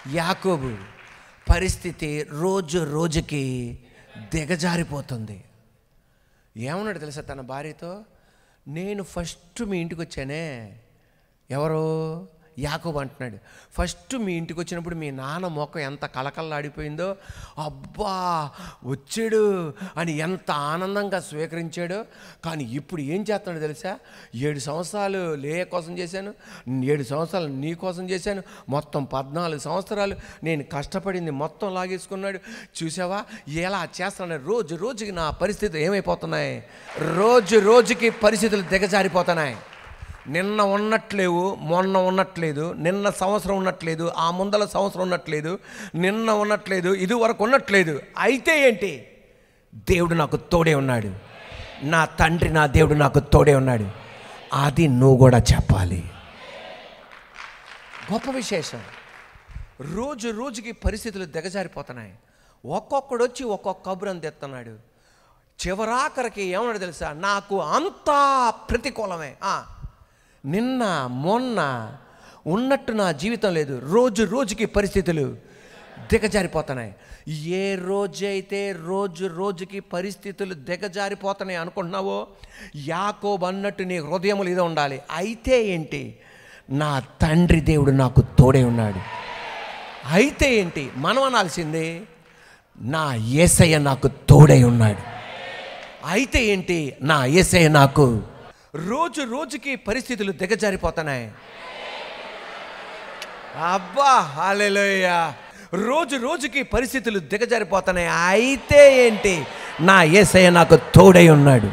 యాకోబు పరిస్థితి రోజు రోజుకి దిగజారిపోతుంది. ఏమన్నాడు తెలుసా తన భార్యతో? నేను ఫస్ట్ మీ ఇంటికి వచ్చానే. ఎవరు? యాకోబు అంటున్నాడు, ఫస్ట్ మీ ఇంటికి వచ్చినప్పుడు మీ నాన్న మొక్క ఎంత కలకల్లాడిపోయిందో, అబ్బా వచ్చాడు అని ఎంత ఆనందంగా స్వీకరించాడో. కానీ ఇప్పుడు ఏం చేస్తున్నాడు తెలుసా? 7 సంవత్సరాలు లేయ కోసం చేశాను, 7 సంవత్సరాలు నీ కోసం చేశాను, మొత్తం 14 సంవత్సరాలు నేను కష్టపడింది మొత్తం లాగేసుకున్నాడు. చూసావా ఎలా చేస్తున్నాడు? రోజు రోజుకి నా పరిస్థితులు ఏమైపోతున్నాయి? రోజు రోజుకి పరిస్థితులు దిగజారిపోతున్నాయి. నిన్న ఉన్నట్లేవు, మొన్న ఉన్నట్లేదు, నిన్న సంవత్సరం ఉన్నట్లేదు, ఆ ముందల సంవత్సరం ఉన్నట్లేదు, నిన్న ఉన్నట్లేదు, ఇది వరకు ఉన్నట్లేదు. అయితే ఏంటి? దేవుడు నాకు తోడే ఉన్నాడు, నా తండ్రి నా దేవుడు నాకు తోడే ఉన్నాడు. అది నువ్వు కూడా చెప్పాలి. గొప్ప విశేషం. రోజు రోజుకి పరిస్థితులు దిగజారిపోతున్నాయి. ఒక్కొక్కడు వచ్చి ఒక్కొక్క కబురం తెస్తున్నాడు. చివరాఖరికి ఏమన్నాడు తెలుసా? నాకు అంతా ప్రతికూలమే. నిన్న మొన్న ఉన్నట్టు నా జీవితం లేదు. రోజు రోజుకి పరిస్థితులు దిగజారిపోతున్నాయి. ఏ రోజైతే రోజు రోజుకి పరిస్థితులు దిగజారిపోతున్నాయి అనుకుంటున్నావో, యాకోబు అన్నట్టు నీ హృదయములు ఇది ఉండాలి. అయితే ఏంటి? నా తండ్రి దేవుడు నాకు తోడే ఉన్నాడు. అయితే ఏంటి? మనం అనాల్సింది, నా యేసయ్య నాకు తోడై ఉన్నాడు. అయితే ఏంటి? నా యేసయ్య నాకు. రోజు రోజుకి పరిస్థితులు దిగజారిపోతున్నాయి. అబ్బా హల్లెలూయా. రోజు రోజుకి పరిస్థితులు దిగజారిపోతున్నాయి. అయితే ఏంటి? నా యేసయ్య నాకు తోడై ఉన్నాడు.